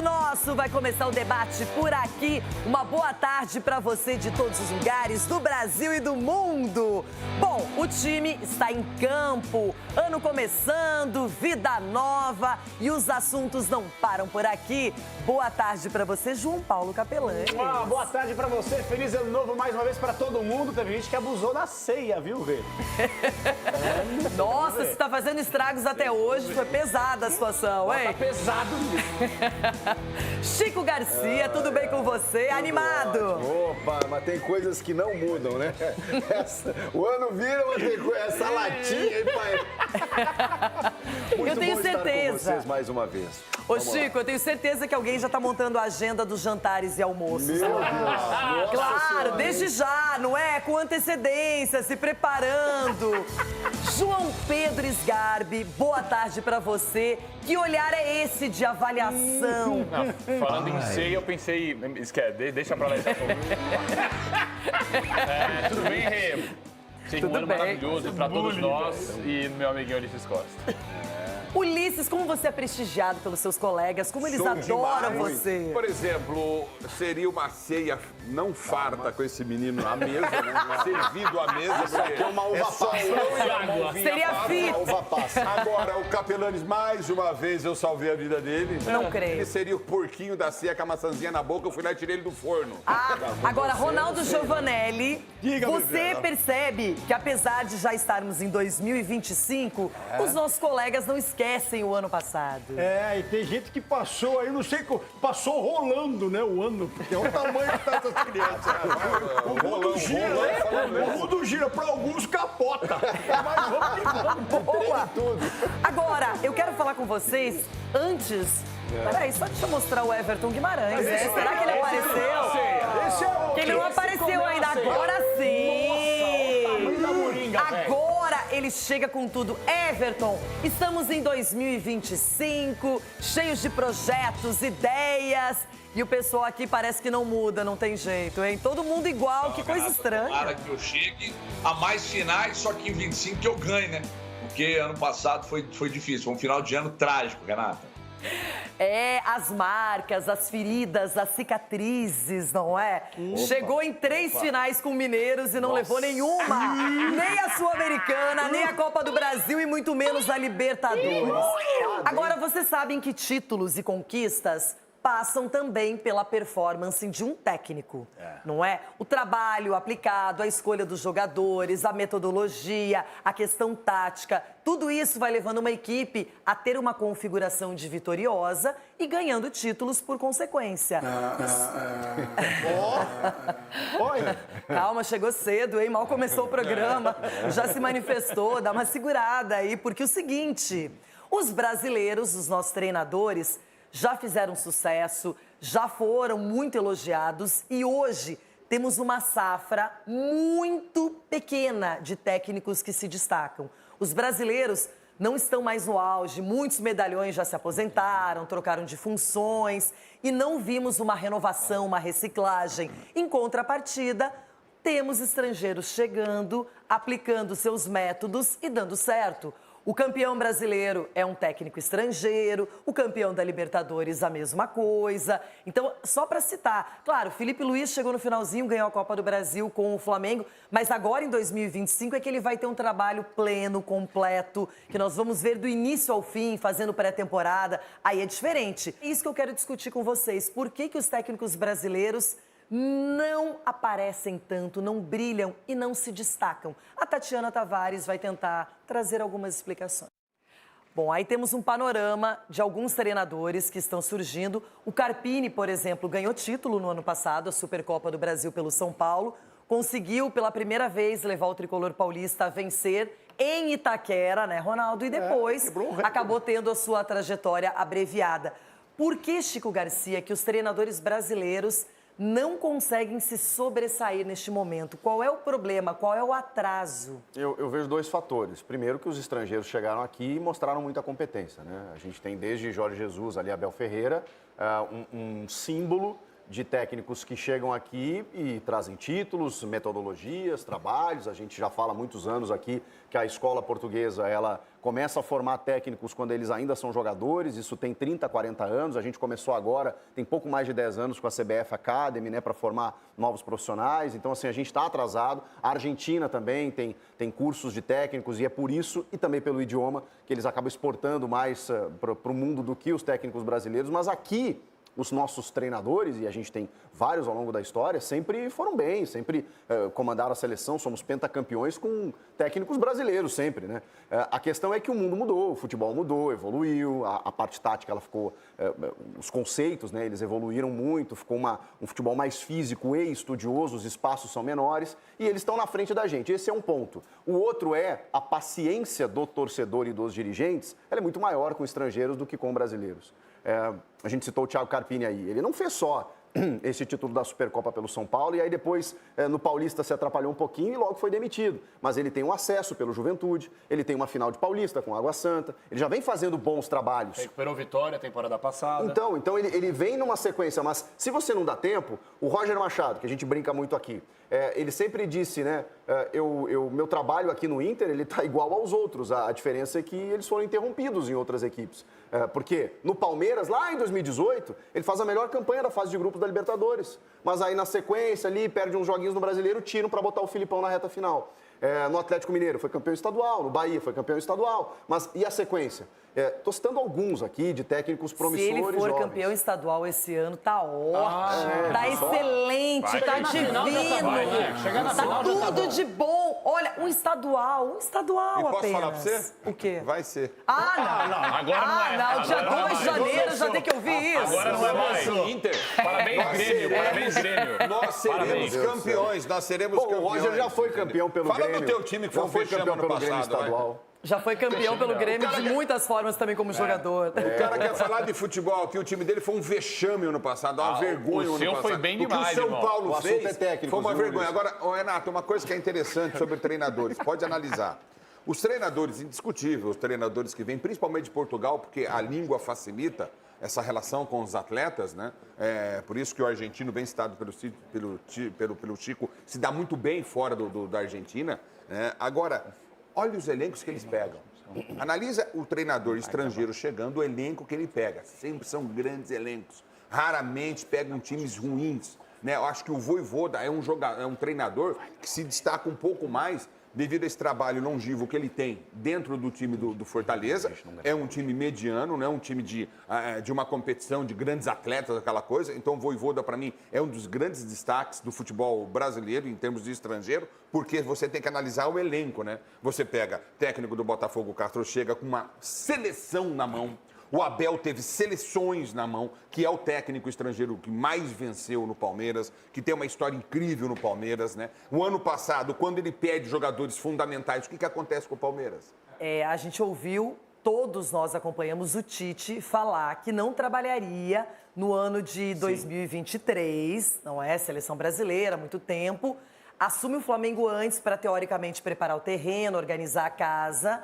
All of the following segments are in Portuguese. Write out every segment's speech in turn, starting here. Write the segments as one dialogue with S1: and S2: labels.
S1: nosso, vai começar o debate por aqui. Uma boa tarde para você de todos os lugares do Brasil e do mundo. Bom, o time está em campo, ano começando, vida nova e os assuntos não param por aqui. Boa tarde para você, João Paulo Capelani.
S2: Boa tarde para você, feliz ano novo mais uma vez para todo mundo. Teve gente que abusou da ceia, viu, Vê?
S1: Nossa, você está fazendo estragos até hoje, foi pesada a situação, hein?
S2: Tá pesado mesmo.
S1: Chico Garcia, tudo bem com você? Animado?
S3: Opa, mas tem coisas que não mudam, né? O ano vira, mas tem essa latinha aí, pai. Muito
S1: Eu tenho
S3: bom
S1: certeza.
S3: estar com vocês mais uma vez.
S1: Ô, Chico, eu tenho certeza que alguém já está montando a agenda dos jantares e almoços.
S3: Meu Deus.
S1: Claro, desde já, não é? Com antecedência, se preparando. João Pedro Sgarbi, boa tarde pra você. Que olhar é esse de avaliação?
S4: Não, falando em ceia, eu pensei... Esquece, deixa pra lá esse assunto. Tudo bem, Rê? Tem um ano maravilhoso pra todos nós e meu amiguinho Ulisses Costa.
S1: Ulisses, como você é prestigiado pelos seus colegas, como eles
S5: Show
S1: adoram
S5: demais.
S1: você.
S5: Por exemplo, seria uma ceia não farta com esse menino à mesa, né? Servido à mesa.
S3: Isso aqui é uma uva passa.
S1: Seria fit.
S3: Uma uva passa.
S5: Agora, o Capelanes, mais uma vez, eu salvei a vida dele.
S1: Não creio.
S5: Ele seria o porquinho da ceia com a maçãzinha na boca, eu fui lá e tirei ele do forno.
S1: Agora, Ronaldo Giovanelli,
S5: Diga,
S1: você
S5: Bebê.
S1: percebe que apesar de já estarmos em 2025, os nossos colegas não esquecem o ano passado.
S6: É, e tem gente que passou aí, não sei, passou rolando, né, o ano, porque é o tamanho que tá essas crianças. O mundo gira, né? O mundo gira, pra alguns capota. Mas vamos que vamos.
S1: Boa. Agora, eu quero falar com vocês antes... Peraí, só deixa eu mostrar o Everton Guimarães, né? Será que ele apareceu?
S6: Esse é o...
S1: Que ele não apareceu ainda, agora sim!
S2: Da moringa, velho.
S1: Agora ele chega com tudo. Everton, estamos em 2025, cheios de projetos, ideias. E o pessoal aqui parece que não muda, não tem jeito, hein? Todo mundo igual, que coisa estranha.
S7: Tomara que eu chegue a mais finais, só que em 25 que eu ganhe, né? Porque ano passado foi difícil, foi um final de ano trágico, Renata.
S1: É, as marcas, as feridas, as cicatrizes, não é? Chegou em 3 finais com mineiros e não levou nenhuma. Nem a Sul-Americana, nem a Copa do Brasil e muito menos a Libertadores. Agora, vocês sabem que títulos e conquistas passam também pela performance de um técnico, não é? O trabalho aplicado, a escolha dos jogadores, a metodologia, a questão tática, tudo isso vai levando uma equipe a ter uma configuração de vitoriosa e ganhando títulos por consequência.
S6: Olha,
S1: Calma, chegou cedo, hein? Mal começou o programa, já se manifestou, dá uma segurada aí, porque o seguinte, os brasileiros, os nossos treinadores, já fizeram sucesso, já foram muito elogiados e hoje temos uma safra muito pequena de técnicos que se destacam. Os brasileiros não estão mais no auge, muitos medalhões já se aposentaram, trocaram de funções e não vimos uma renovação, uma reciclagem. Em contrapartida, temos estrangeiros chegando, aplicando seus métodos e dando certo. O campeão brasileiro é um técnico estrangeiro, o campeão da Libertadores a mesma coisa. Então, só para citar, claro, Felipe Luiz chegou no finalzinho, ganhou a Copa do Brasil com o Flamengo, mas agora em 2025 é que ele vai ter um trabalho pleno, completo, que nós vamos ver do início ao fim, fazendo pré-temporada. Aí é diferente. É isso que eu quero discutir com vocês. Por que os técnicos brasileiros não aparecem tanto, não brilham e não se destacam? A Tatiana Tavares vai tentar trazer algumas explicações. Bom, aí temos um panorama de alguns treinadores que estão surgindo. O Carpini, por exemplo, ganhou título no ano passado, a Supercopa do Brasil pelo São Paulo. Conseguiu, pela primeira vez, levar o tricolor paulista a vencer em Itaquera, né, Ronaldo? E depois acabou tendo a sua trajetória abreviada. Por que, Chico Garcia, que os treinadores brasileiros não conseguem se sobressair neste momento? Qual é o problema? Qual é o atraso?
S3: Eu vejo 2 fatores. Primeiro, que os estrangeiros chegaram aqui e mostraram muita competência, né? A gente tem desde Jorge Jesus ali, Abel Ferreira, um símbolo de técnicos que chegam aqui e trazem títulos, metodologias, trabalhos. A gente já fala há muitos anos aqui que a escola portuguesa, ela começa a formar técnicos quando eles ainda são jogadores. Isso tem 30, 40 anos. A gente começou agora, tem pouco mais de 10 anos com a CBF Academy, né, para formar novos profissionais. Então, assim, a gente está atrasado. A Argentina também tem cursos de técnicos e é por isso, e também pelo idioma, que eles acabam exportando mais para o mundo do que os técnicos brasileiros. Mas aqui, os nossos treinadores, e a gente tem vários ao longo da história, sempre foram bem, sempre comandaram a seleção, somos pentacampeões com técnicos brasileiros sempre, né? A questão é que o mundo mudou, o futebol mudou, evoluiu, a parte tática, ela ficou, os conceitos, né, eles evoluíram muito, ficou um futebol mais físico e estudioso, os espaços são menores e eles estão na frente da gente, esse é um ponto. O outro é a paciência do torcedor e dos dirigentes, ela é muito maior com estrangeiros do que com brasileiros. A gente citou o Thiago Carpini aí, ele não fez só esse título da Supercopa pelo São Paulo e aí depois no Paulista se atrapalhou um pouquinho e logo foi demitido. Mas ele tem um acesso pelo Juventude, ele tem uma final de Paulista com Água Santa, ele já vem fazendo bons trabalhos.
S4: Recuperou Vitória temporada passada.
S3: Então ele vem numa sequência, mas se você não dá tempo, o Roger Machado, que a gente brinca muito aqui, ele sempre disse, né, meu trabalho aqui no Inter, ele tá igual aos outros, a diferença é que eles foram interrompidos em outras equipes. Porque no Palmeiras, lá em 2018, ele faz a melhor campanha da fase de grupos da Libertadores. Mas aí na sequência ali, perde uns joguinhos no Brasileiro, tiram para botar o Filipão na reta final. No Atlético Mineiro foi campeão estadual, no Bahia foi campeão estadual. Mas e a sequência? Estou citando alguns aqui de técnicos promissores.
S1: Se ele for
S3: jovens.
S1: campeão estadual esse ano, tá ótimo, tá excelente, tá divino, tá tudo de bom. Olha, um estadual
S5: E posso
S1: apenas.
S5: falar pra você?
S1: O quê?
S5: Vai ser.
S4: Agora não é.
S1: Não, dia
S4: Agora
S1: 2 de janeiro já tem que ouvir isso.
S4: Agora não é mais.
S5: Inter.
S4: Parabéns, Grêmio. Parabéns, Grêmio.
S5: Nós seremos campeões, nós seremos campeões.
S3: O Roger já foi campeão pelo
S5: Fala
S3: Grêmio.
S5: do teu time que foi
S3: já foi
S5: vexame
S3: campeão
S5: ano
S3: pelo Grêmio
S5: passado, vai.
S3: estadual.
S1: Já foi campeão pelo Grêmio de muitas formas também como jogador.
S5: O cara quer falar de futebol, que o time dele foi um vexame ano passado, uma vergonha
S4: o
S5: ano
S4: seu
S5: passado.
S4: foi bem
S5: O que
S4: demais,
S5: o São
S4: irmão.
S5: Paulo
S3: O assunto
S5: fez
S3: é técnico,
S5: foi uma
S3: viu,
S5: vergonha.
S3: Luiz?
S5: Agora, Renato, uma coisa que é interessante sobre treinadores, pode analisar. Os treinadores, indiscutível, os treinadores que vêm, principalmente de Portugal, porque a língua facilita essa relação com os atletas, né? Por isso que o argentino, bem citado pelo Chico, se dá muito bem fora da Argentina. Né? Agora, olha os elencos que eles pegam. Analisa o treinador estrangeiro chegando, o elenco que ele pega. Sempre são grandes elencos. Raramente pegam times ruins. Né? Eu acho que o Vojvoda é um treinador que se destaca um pouco mais devido a esse trabalho longevo que ele tem dentro do time do Fortaleza. É um time mediano, não é um time de uma competição de grandes atletas, aquela coisa. Então, o Vojvoda, para mim, é um dos grandes destaques do futebol brasileiro em termos de estrangeiro, porque você tem que analisar o elenco, né? Você pega técnico do Botafogo, Castro, chega com uma seleção na mão. O Abel teve seleções na mão, que é o técnico estrangeiro que mais venceu no Palmeiras, que tem uma história incrível no Palmeiras, né? O ano passado, quando ele pede jogadores fundamentais, o que acontece com o Palmeiras?
S1: A gente ouviu, todos nós acompanhamos o Tite falar que não trabalharia no ano de 2023, não é? Seleção brasileira, há muito tempo. Assume o Flamengo antes para, teoricamente, preparar o terreno, organizar a casa.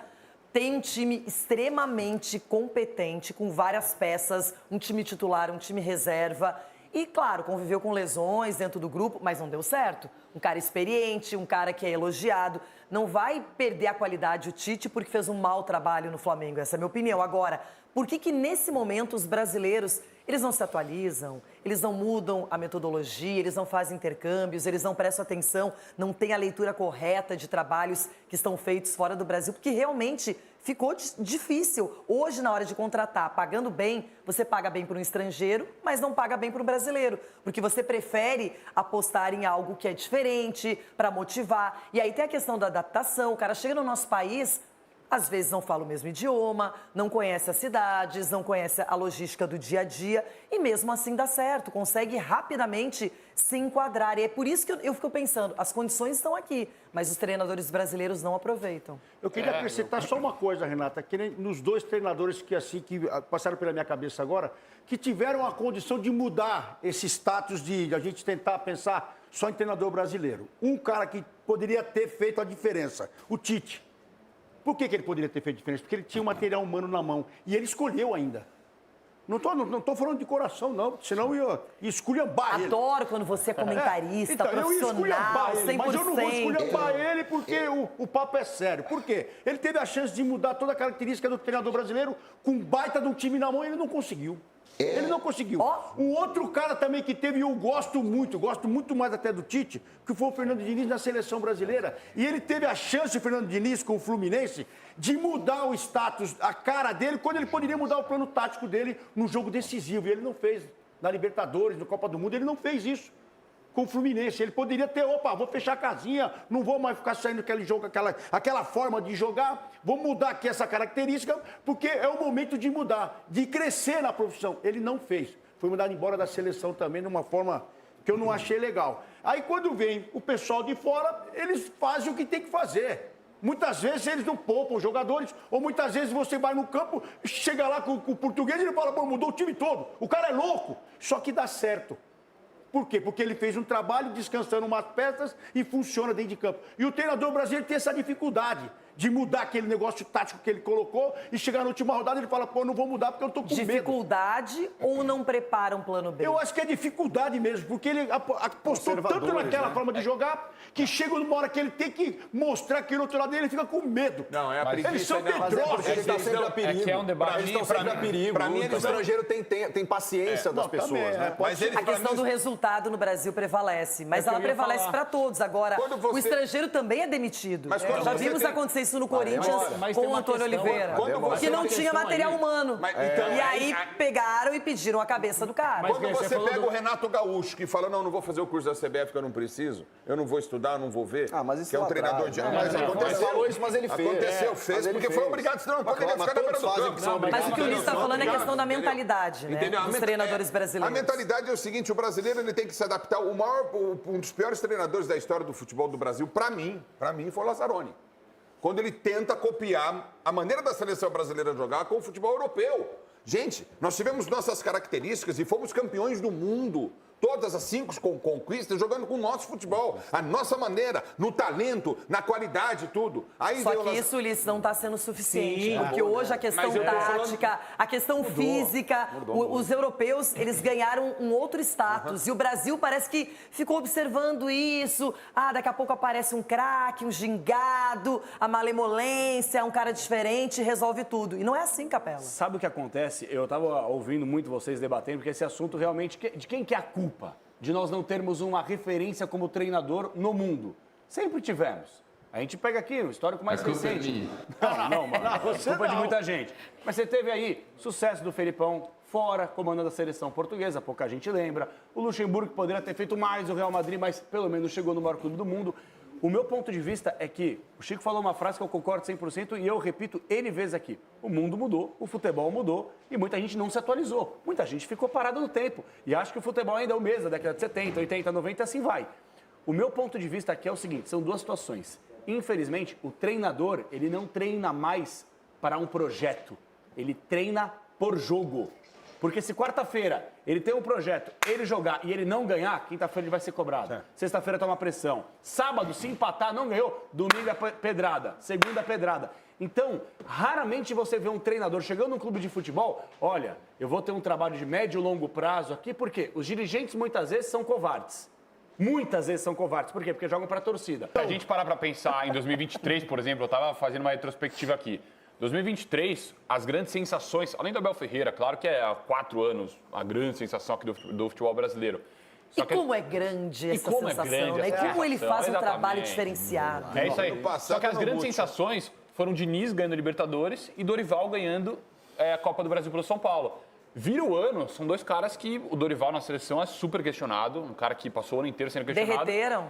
S1: Tem um time extremamente competente, com várias peças, um time titular, um time reserva. E, claro, conviveu com lesões dentro do grupo, mas não deu certo. Um cara experiente, um cara que é elogiado. Não vai perder a qualidade o Tite porque fez um mau trabalho no Flamengo, essa é a minha opinião. Agora, por que nesse momento os brasileiros, eles não se atualizam, eles não mudam a metodologia, eles não fazem intercâmbios, eles não prestam atenção, não têm a leitura correta de trabalhos que estão feitos fora do Brasil, porque realmente ficou difícil. Hoje, na hora de contratar, pagando bem, você paga bem para um estrangeiro, mas não paga bem para um brasileiro, porque você prefere apostar em algo que é diferente, para motivar. E aí tem a questão da adaptação, o cara chega no nosso país, às vezes não fala o mesmo idioma, não conhece as cidades, não conhece a logística do dia a dia e mesmo assim dá certo, consegue rapidamente se enquadrar. E é por isso que eu fico pensando, as condições estão aqui, mas os treinadores brasileiros não aproveitam.
S6: Eu queria acrescentar só uma coisa, Renata, que nem nos dois treinadores que passaram pela minha cabeça agora, que tiveram a condição de mudar esse status de a gente tentar pensar só em treinador brasileiro. Um cara que poderia ter feito a diferença, o Tite. Por que ele poderia ter feito diferença? Porque ele tinha o material humano na mão. E ele escolheu ainda. Não tô falando de coração, não, senão eu ia esculhambar ele.
S1: Adoro quando você é comentarista,
S6: Então, eu ia
S1: profissional,
S6: esculhambar ele,
S1: 100%.
S6: mas eu não vou esculhambar ele porque o papo é sério. Por quê? Ele teve a chance de mudar toda a característica do treinador brasileiro com um baita de um time na mão e ele não conseguiu. Ele não conseguiu. Um outro cara também que teve, e eu gosto muito mais até do Tite, que foi o Fernando Diniz na seleção brasileira. E ele teve a chance, o Fernando Diniz, com o Fluminense, de mudar o status, a cara dele, quando ele poderia mudar o plano tático dele no jogo decisivo. E ele não fez. Na Libertadores, na Copa do Mundo, ele não fez isso com o Fluminense. Ele poderia ter, vou fechar a casinha, não vou mais ficar saindo aquele jogo, aquela forma de jogar, vou mudar aqui essa característica, porque é o momento de mudar, de crescer na profissão. Ele não fez. Foi mandado embora da seleção também de uma forma que eu não achei legal. Aí quando vem o pessoal de fora, eles fazem o que tem que fazer. Muitas vezes eles não poupam os jogadores, ou muitas vezes você vai no campo, chega lá com o português e ele fala, mudou o time todo. O cara é louco, só que dá certo. Por quê? Porque ele fez um trabalho descansando umas peças e funciona dentro de campo. E o treinador brasileiro tem essa dificuldade de mudar aquele negócio tático que ele colocou e chegar na última rodada e ele fala, não vou mudar porque eu tô com medo.
S1: Dificuldade ou não prepara um plano B?
S6: Eu acho que é dificuldade mesmo, porque ele apostou tanto naquela forma de jogar que chega numa hora que ele tem que mostrar que no outro lado dele ele fica com medo.
S5: Não, é a preguiça.
S6: Eles são
S5: Não, mas
S6: medrosos.
S3: Eles estão sempre a perigo.
S4: É que é um debate.
S3: Eles estão sempre a perigo.
S5: pra mim,
S3: O estrangeiro tem paciência das pessoas, né?
S5: Mas ele,
S1: A questão do resultado no Brasil prevalece, mas
S4: que eu
S1: ela
S4: ia
S1: prevalece
S4: falar.
S1: para todos. Agora,
S5: Quando você-
S1: o estrangeiro também é demitido.
S5: Mas quando
S1: Já
S5: você
S1: vimos
S5: tem-
S1: acontecer isso no Corinthians
S4: mas
S1: com
S4: tem
S1: o
S4: uma
S1: Antônio
S4: questão-
S1: Oliveira,
S5: quando você-
S1: que não
S4: uma
S1: tinha
S4: questão
S1: material
S4: aí.
S1: humano.
S5: Mas, então,
S1: E aí pegaram e pediram a cabeça do cara.
S4: Mas-
S5: Quando
S4: Você
S5: você
S4: falou
S5: pega
S4: do-
S5: o Renato Gaúcho, que fala, não vou fazer o curso da CBF que eu não preciso, eu não vou estudar, não vou ver,
S3: Ah, mas isso
S5: que é um
S3: lá
S5: treinador
S3: atrás,
S5: de...
S3: né?
S5: Mas
S3: Ele
S5: aconteceu.
S3: falou isso, mas ele fez.
S5: Aconteceu,
S3: Mas
S5: fez,
S3: ele
S5: porque
S3: fez.
S5: foi obrigado, senão não
S3: Mas
S5: poderia
S3: claro,
S5: ficar na
S3: mas
S5: beira do
S3: todos fazem
S5: campo.
S3: que são
S1: Mas o que o
S3: obrigados.
S1: Ulisses está falando é a
S5: Obrigado,
S1: questão da
S5: entendeu?
S1: mentalidade, né?
S5: Entendeu?
S1: Dos treinadores brasileiros.
S5: A mentalidade é o seguinte, o brasileiro ele tem que se adaptar. Um dos piores treinadores da história do futebol do Brasil, para mim, foi o Lazzaroni. Quando ele tenta copiar a maneira da seleção brasileira jogar com o futebol europeu. Gente, nós tivemos nossas características e fomos campeões do mundo. Todas as 5 conquistas jogando com o nosso futebol. A nossa maneira, no talento, na qualidade, tudo. Aí
S1: Só
S5: veio
S1: que
S5: o
S1: isso, Ulisses, não está sendo suficiente.
S4: Sim,
S1: porque hoje a questão
S4: Mas eu tô
S1: tática, a questão física, os europeus, eles ganharam um outro status. E o Brasil parece que ficou observando isso. Daqui a pouco aparece um craque, um gingado, a malemolência, um cara diferente, resolve tudo. E não é assim, Capela.
S2: Sabe o que acontece? Eu estava ouvindo muito vocês debatendo, porque esse assunto realmente... De quem que é a culpa de nós não termos uma referência como treinador no mundo? Sempre tivemos. A gente pega aqui o histórico mais recente. Não, mano. Culpa de muita gente. Mas você teve aí sucesso do Felipão fora, comandando a seleção portuguesa, pouca gente lembra. O Luxemburgo poderia ter feito mais, o Real Madrid, mas pelo menos chegou no maior clube do mundo. O meu ponto de vista é que o Chico falou uma frase que eu concordo 100% e eu repito N vezes aqui. O mundo mudou, o futebol mudou e muita gente não se atualizou. Muita gente ficou parada no tempo e acha que o futebol ainda é o mesmo, da década de 70, 80, 90, assim vai. O meu ponto de vista aqui é o seguinte, são duas situações. Infelizmente, o treinador, ele não treina mais para um projeto, ele treina por jogo. Porque se quarta-feira ele tem um projeto, ele jogar e ele não ganhar, quinta-feira ele vai ser cobrado. Sexta-feira toma pressão. Sábado, se empatar, não ganhou, domingo é pedrada, segunda é pedrada. Então, raramente você vê um treinador chegando num clube de futebol, olha, eu vou ter um trabalho de médio e longo prazo aqui, porque os dirigentes muitas vezes são covardes. Muitas vezes são covardes. Por quê? Porque jogam para a torcida.
S4: Se a gente parar para pensar em 2023, por exemplo, eu estava fazendo uma retrospectiva aqui. 2023, as grandes sensações, além do Abel Ferreira, claro que é há 4 anos a grande sensação aqui do futebol brasileiro. Só que
S1: Como é grande essa
S4: como é
S1: sensação,
S4: grande
S1: né? E
S4: essa
S1: como ele
S4: sensação,
S1: faz um trabalho
S4: exatamente.
S1: diferenciado.
S4: É isso aí.
S5: No passado,
S4: Só que as
S5: no
S4: grandes
S5: último.
S4: sensações foram Diniz ganhando Libertadores e Dorival ganhando a Copa do Brasil pelo São Paulo. Vira o ano, são 2 caras que o Dorival na seleção é super questionado, um cara que passou o ano inteiro sendo questionado.
S1: Derreteram?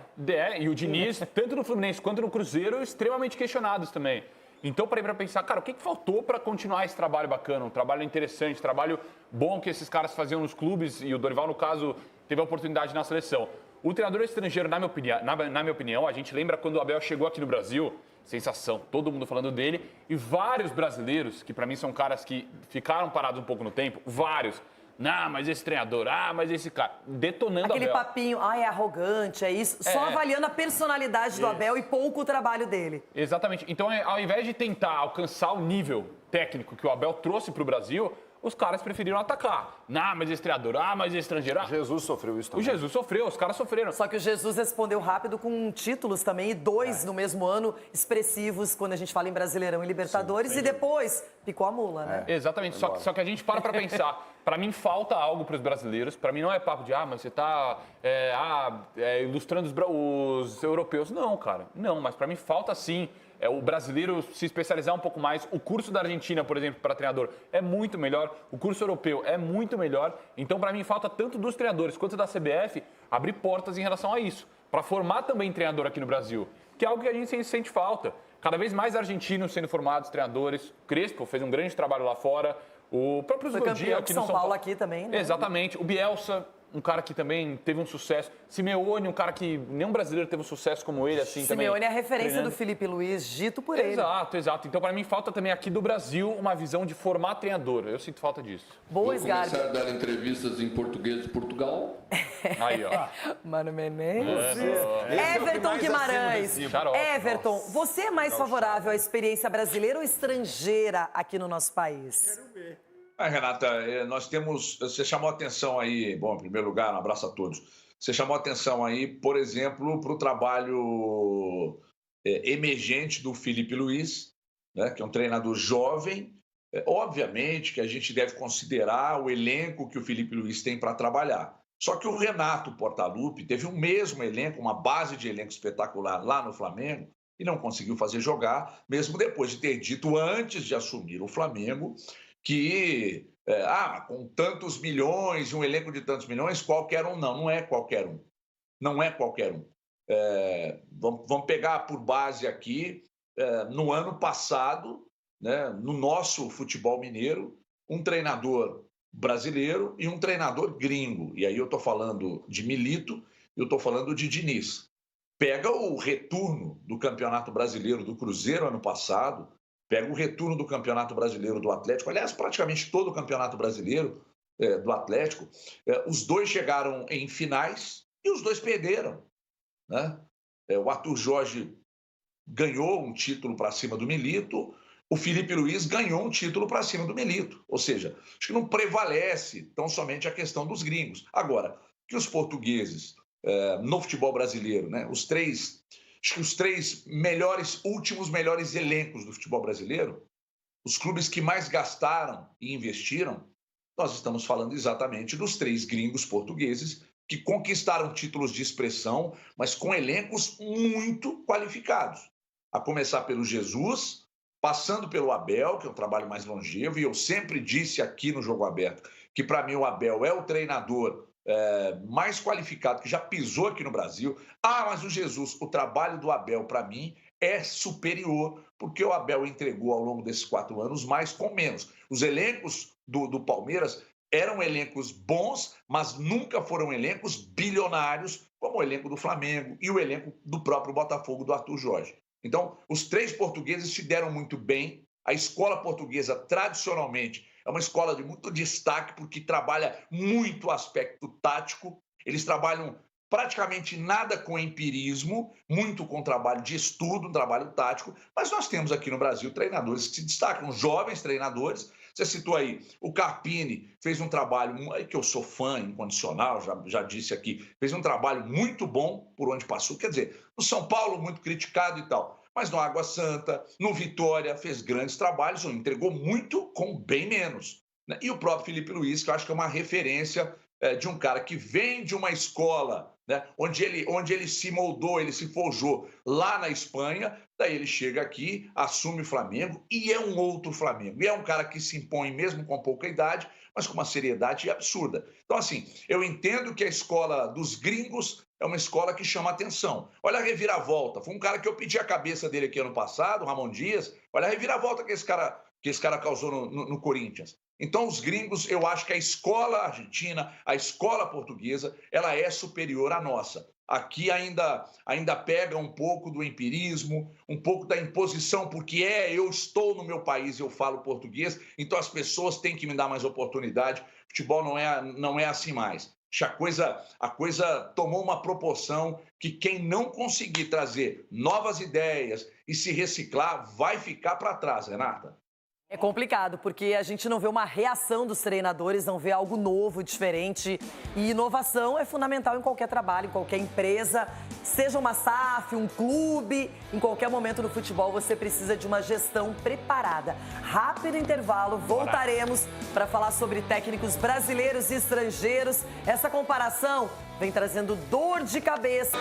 S4: E o Diniz, tanto no Fluminense quanto no Cruzeiro, extremamente questionados também. Então, parei para pensar, cara, o que faltou para continuar esse trabalho bacana, um trabalho interessante, trabalho bom que esses caras faziam nos clubes, e o Dorival, no caso, teve a oportunidade na seleção. O treinador estrangeiro, na minha opinião, a gente lembra quando o Abel chegou aqui no Brasil, sensação, todo mundo falando dele, e vários brasileiros, que para mim são caras que ficaram parados um pouco no tempo, vários. Não, mas esse treinador, mas esse cara, detonando
S1: Aquele
S4: Abel.
S1: papinho, é arrogante, é isso. Só avaliando a personalidade do Abel e pouco o trabalho dele.
S4: Exatamente. Então, ao invés de tentar alcançar o nível técnico que o Abel trouxe para o Brasil, os caras preferiram atacar. Mas esse treinador, mas esse estrangeiro.
S3: Jesus sofreu isso
S4: O
S3: também.
S4: Jesus sofreu, os caras sofreram.
S1: Só que o Jesus respondeu rápido com títulos também, e 2 no mesmo ano, expressivos, quando a gente fala em Brasileirão e Libertadores, e depois picou a mula, né?
S4: Exatamente, só que a gente para pensar. Para mim, falta algo para os brasileiros. Para mim, não é papo de, mas você está ilustrando os europeus. Não, cara, não. Mas para mim, falta sim o brasileiro se especializar um pouco mais. O curso da Argentina, por exemplo, para treinador, é muito melhor. O curso europeu é muito melhor. Então, para mim, falta tanto dos treinadores quanto da CBF abrir portas em relação a isso. Para formar também treinador aqui no Brasil, que é algo que a gente sente falta. Cada vez mais argentinos sendo formados, treinadores. O Crespo fez um grande trabalho lá fora. O próprio
S1: Foi
S4: Zgodin
S1: campeão
S4: aqui
S1: de
S4: no
S1: São Paulo aqui também, né?
S4: Exatamente. O Bielsa, um cara que também teve um sucesso. Simeone, um cara que nenhum brasileiro teve um sucesso como ele, assim, também.
S1: Simeone é a referência
S4: treinando.
S1: do Felipe Luiz, dito por ele.
S4: Exato. Então, para mim, falta também aqui do Brasil uma visão de formar treinador. Eu sinto falta disso.
S1: Boa,
S8: Vou
S1: Sgarbi.
S8: começar a dar entrevistas em português de Portugal.
S4: Aí, ó.
S1: Mano Menezes. Everton Guimarães.
S4: Xarope.
S1: Everton, você é mais favorável à experiência brasileira ou estrangeira aqui no nosso país?
S7: Renata, nós temos. Você chamou atenção aí, bom, em primeiro lugar, um abraço a todos. Você chamou atenção aí, por exemplo, para o trabalho emergente do Felipe Luiz, né, que é um treinador jovem. Obviamente que a gente deve considerar o elenco que o Felipe Luiz tem para trabalhar. Só que o Renato Portaluppi teve o mesmo elenco, uma base de elenco espetacular lá no Flamengo, e não conseguiu fazer jogar, mesmo depois de ter dito antes de assumir o Flamengo que, com tantos milhões, um elenco de tantos milhões, qualquer um não é qualquer um. Não é qualquer um. Vamos pegar por base aqui, no ano passado, né, no nosso futebol mineiro, um treinador brasileiro e um treinador gringo. E aí eu estou falando de Milito e eu estou falando de Diniz. Pega o retorno do Campeonato Brasileiro do Cruzeiro ano passado, pega o retorno do Campeonato Brasileiro do Atlético, aliás, praticamente todo o Campeonato Brasileiro do Atlético, os dois chegaram em finais e os dois perderam, né? O Arthur Jorge ganhou um título para cima do Milito, o Felipe Luiz ganhou um título para cima do Milito. Ou seja, acho que não prevalece tão somente a questão dos gringos. Agora, que os portugueses, no futebol brasileiro, né, os três últimos melhores elencos do futebol brasileiro, os clubes que mais gastaram e investiram, nós estamos falando exatamente dos 3 gringos portugueses que conquistaram títulos de expressão, mas com elencos muito qualificados. A começar pelo Jesus, passando pelo Abel, que é um trabalho mais longevo, e eu sempre disse aqui no Jogo Aberto que, para mim, o Abel é o treinador mais qualificado que já pisou aqui no Brasil. Mas o Jesus, o trabalho do Abel, para mim, é superior, porque o Abel entregou ao longo desses 4 anos mais com menos. Os elencos do Palmeiras eram elencos bons, mas nunca foram elencos bilionários, como o elenco do Flamengo e o elenco do próprio Botafogo, do Arthur Jorge. Então, os 3 portugueses se deram muito bem. A escola portuguesa, tradicionalmente, é uma escola de muito destaque, porque trabalha muito o aspecto tático. Eles trabalham praticamente nada com empirismo, muito com trabalho de estudo, um trabalho tático. Mas nós temos aqui no Brasil treinadores que se destacam, jovens treinadores. Você citou aí, o Carpini fez um trabalho, que eu sou fã incondicional, já disse aqui, fez um trabalho muito bom por onde passou. Quer dizer, no São Paulo, muito criticado e tal. Mas no Água Santa, no Vitória, fez grandes trabalhos, entregou muito com bem menos, né? E o próprio Felipe Luiz, que eu acho que é uma referência de um cara que vem de uma escola, né, onde ele se moldou, ele se forjou lá na Espanha, daí ele chega aqui, assume o Flamengo e é um outro Flamengo. E é um cara que se impõe mesmo com pouca idade, mas com uma seriedade absurda. Então, assim, eu entendo que a escola dos gringos é uma escola que chama atenção. Olha a reviravolta. Foi um cara que eu pedi a cabeça dele aqui ano passado, o Ramon Dias. Olha a reviravolta que esse cara causou no Corinthians. Então, os gringos, eu acho que a escola argentina, a escola portuguesa, ela é superior à nossa. Aqui ainda pega um pouco do empirismo, um pouco da imposição, porque eu estou no meu país, eu falo português, então as pessoas têm que me dar mais oportunidade. Futebol não é assim mais. A coisa tomou uma proporção que quem não conseguir trazer novas ideias e se reciclar vai ficar para trás, Renata.
S1: É complicado, porque a gente não vê uma reação dos treinadores, não vê algo novo, diferente. E inovação é fundamental em qualquer trabalho, em qualquer empresa. Seja uma SAF, um clube, em qualquer momento no futebol você precisa de uma gestão preparada. Rápido intervalo, voltaremos para falar sobre técnicos brasileiros e estrangeiros. Essa comparação vem trazendo dor de cabeça.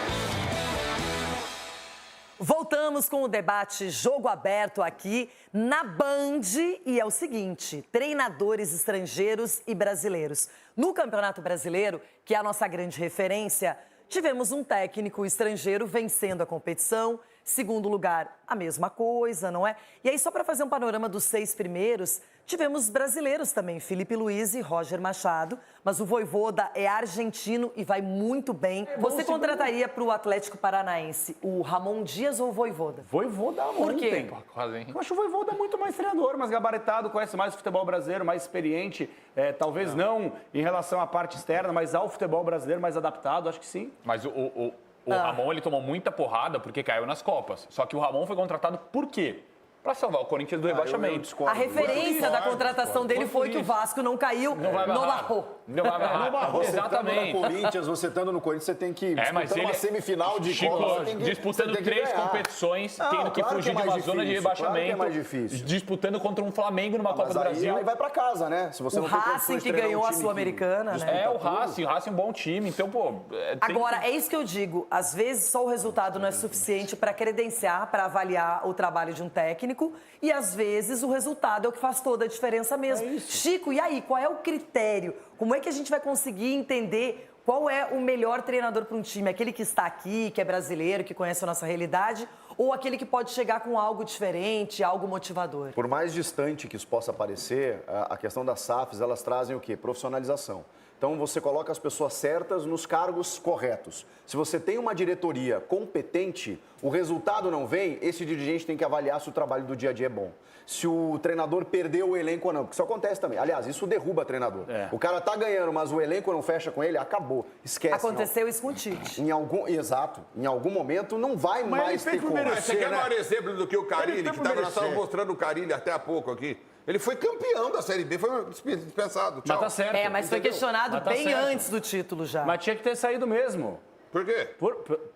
S1: Voltamos com o debate Jogo Aberto aqui na Band e é o seguinte, treinadores estrangeiros e brasileiros. No Campeonato Brasileiro, que é a nossa grande referência, tivemos um técnico estrangeiro vencendo a competição, segundo lugar, a mesma coisa, não é? E aí, só para fazer um panorama dos 6 primeiros, tivemos brasileiros também, Felipe Luiz e Roger Machado, mas o Vojvoda é argentino e vai muito bem. Você contrataria para o Atlético Paranaense o Ramon Dias ou o Vojvoda?
S2: Vojvoda há
S1: Por
S2: muito
S1: quê?
S2: tempo.
S4: Quase, hein?
S2: Eu acho o Vojvoda muito mais treinador, mais gabaritado, conhece mais o futebol brasileiro, mais experiente. Talvez não em relação à parte externa, mas ao futebol brasileiro mais adaptado, acho que sim.
S4: Mas o Ramon, ele tomou muita porrada porque caiu nas Copas. Só que o Ramon foi contratado por quê? Para salvar o Corinthians do rebaixamento.
S1: A referência da contratação dele foi que o Vasco não caiu, não barrou.
S4: Não vai barrar.
S3: Você
S4: Exatamente.
S3: estando no Corinthians, você estando no Corinthians, você tem que
S4: Mas
S3: disputando
S4: ele,
S3: uma semifinal de
S4: Chico,
S3: Copa. Você tem que-
S4: disputando
S3: você tem que
S4: 3
S3: ganhar.
S4: competições,
S3: Não,
S4: tendo que
S3: claro
S4: fugir
S3: é
S4: de
S3: mais
S4: uma zona de
S3: difícil, claro que é
S4: rebaixamento,
S3: mais difícil.
S4: disputando contra um Flamengo numa Copa
S3: Mas
S4: do
S3: aí,
S4: Brasil.
S3: aí vai pra casa, né? Se você
S1: O
S3: não tem
S1: Racing
S3: condições de
S1: que
S3: treinar
S1: ganhou
S3: um
S1: a
S3: time que
S1: Sul-Americana, né?
S3: disputa
S4: O
S3: tudo.
S4: Racing é um bom time, então, pô...
S1: Agora, é isso que eu digo. Às vezes, só o resultado não é suficiente para credenciar, para avaliar o trabalho de um técnico. E, às vezes, o resultado é o que faz toda a diferença mesmo. Chico, e aí? Qual é o critério? Como é que a gente vai conseguir entender qual é o melhor treinador para um time? Aquele que está aqui, que é brasileiro, que conhece a nossa realidade? Ou aquele que pode chegar com algo diferente, algo motivador?
S3: Por mais distante que isso possa parecer, a questão das SAFs, elas trazem o quê? Profissionalização. Então, você coloca as pessoas certas nos cargos corretos. Se você tem uma diretoria competente, o resultado não vem, esse dirigente tem que avaliar se o trabalho do dia a dia é bom. Se o treinador perdeu o elenco ou não, porque isso acontece também. Aliás, isso derruba treinador. O cara tá ganhando, mas o elenco não fecha com ele, acabou. Esquece.
S1: Aconteceu isso com o Tite.
S3: Exato. Em algum momento não vai mais ter como.
S5: Você quer maior exemplo do que o Carille, que nós estávamos
S6: mostrando.
S5: mostrando o Carille até há pouco aqui. Ele foi campeão da Série B, foi dispensado. Tchau.
S2: Mas tá certo.
S1: Mas foi questionado
S2: Mas tá
S1: bem
S2: certo.
S1: antes do título já.
S2: Mas tinha que ter saído mesmo.
S5: Por quê?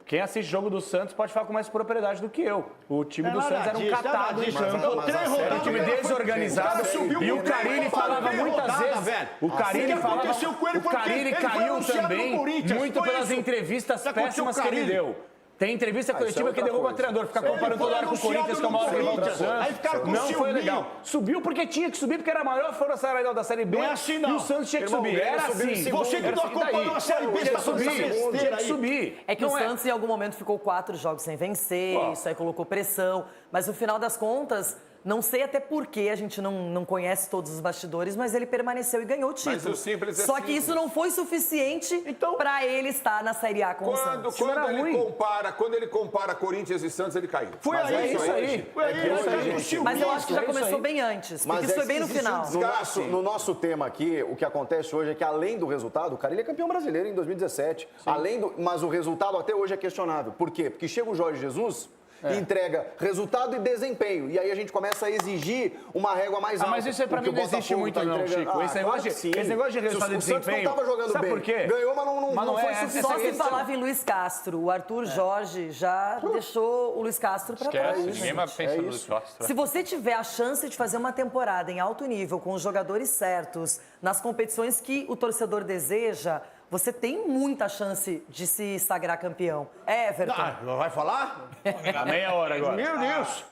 S2: Quem assiste jogo do Santos pode falar com mais propriedade do que eu. O time do Santos era um
S6: nada
S2: catado em
S6: disso.
S2: campo.
S6: Era
S2: um time desorganizado. E o Carille falava muitas vezes. O Carille falava. O Carille caiu também muito pelas entrevistas péssimas que ele deu. Tem entrevista coletiva que derruba o treinador, fica comparando toda hora com o Corinthians, que é o maior rival do Santos.
S6: Aí ficaram com o
S2: Não foi
S6: ciúminho.
S2: legal. Subiu porque tinha que subir, porque era a maior força salarial da Série B.
S6: Não é assim, não.
S2: E o Santos tinha que
S3: Irmão,
S2: subir.
S3: ele
S2: Era
S3: subiu em
S2: assim.
S3: segundo.
S6: Você que
S2: Era
S6: não
S2: assim, daí.
S6: acompanhou a Série B,
S2: Tinha
S6: tá
S2: que
S6: falando essa
S2: subir.
S6: besteira
S2: Tinha que
S6: aí.
S2: subir.
S1: É que o
S2: Não
S1: Santos, em algum momento, ficou 4 jogos sem vencer, isso aí colocou pressão. Mas, no final das contas, não sei até por que a gente não conhece todos os bastidores, mas ele permaneceu e ganhou o título.
S5: Mas o simples é
S1: Só que
S5: simples.
S1: isso não foi suficiente para ele estar na Série A com o Santos.
S5: Quando ele compara Corinthians e Santos, ele caiu.
S6: Foi
S5: Mas
S6: aí,
S5: é isso aí.
S6: Foi aí.
S1: Mas eu acho que já começou bem antes, porque isso foi bem no final.
S3: No nosso tema aqui, o que acontece hoje é que, além do resultado, o Carille é campeão brasileiro em 2017. Mas o resultado até hoje é questionável. Por quê? Porque chega o Jorge Jesus e entrega resultado e desempenho. E aí a gente começa a exigir uma régua mais alta.
S2: Mas isso aí pra mim não existe muito, não, Chico. Esse negócio de resultado e desempenho.
S3: O Santos não estava jogando
S2: sabe
S3: bem.
S2: por quê?
S3: Ganhou, mas não foi suficiente.
S1: Só se falava em Luiz Castro. O Arthur Jorge já deixou o Luiz Castro para trás.
S4: Esquece, ninguém mais pensa no Castro.
S1: Se você tiver a chance de fazer uma temporada em alto nível, com os jogadores certos, nas competições que o torcedor deseja, você tem muita chance de se sagrar campeão. Everton.
S6: Vai falar?
S2: Há meia hora agora.
S6: Meu Deus.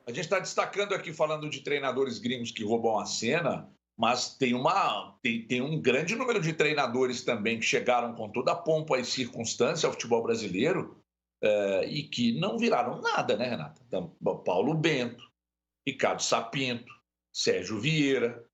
S7: A gente está destacando aqui, falando de treinadores gringos que roubam a cena, mas tem um grande número de treinadores também que chegaram com toda a pompa e circunstância ao futebol brasileiro e que não viraram nada, né, Renata? Então, Paulo Bento, Ricardo Sapinto, Sérgio Vieira,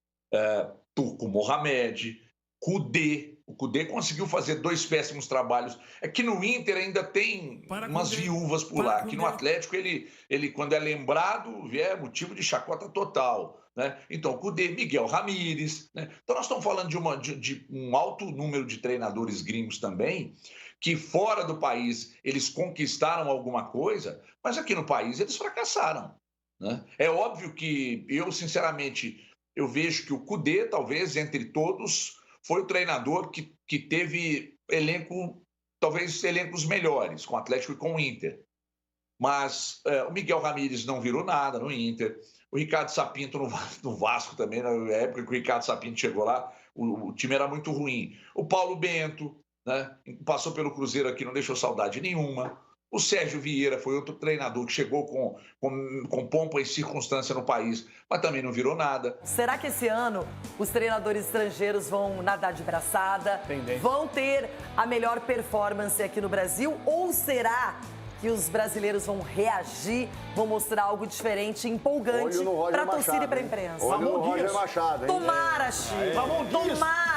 S7: Turco Mohamed, Kudê. O Kudê conseguiu fazer 2 péssimos trabalhos. É que no Inter ainda tem umas viúvas por lá. Aqui no Atlético, ele quando é lembrado, é motivo de chacota total. Né? Então, Kudê, Miguel Ramírez. Né? Então, nós estamos falando de um alto número de treinadores gringos também, que fora do país eles conquistaram alguma coisa, mas aqui no país eles fracassaram. né? É óbvio que eu, sinceramente, eu vejo que o Cudê, talvez, entre todos, foi o treinador que teve talvez elencos melhores, com o Atlético e com o Inter. Mas o Miguel Ramírez não virou nada no Inter. O Ricardo Sapinto no Vasco também, na época que o Ricardo Sapinto chegou lá, o time era muito ruim. O Paulo Bento, né, passou pelo Cruzeiro aqui, não deixou saudade nenhuma. O Sérgio Vieira foi outro treinador que chegou com pompa e circunstância no país, mas também não virou nada.
S1: Será que esse ano os treinadores estrangeiros vão nadar de braçada? Vão ter a melhor performance aqui no Brasil? Ou será que os brasileiros vão reagir, vão mostrar algo diferente, empolgante para a torcida e para a imprensa?
S3: Olho no Roger Machado, hein?
S1: Tomara, Chico! Tomara!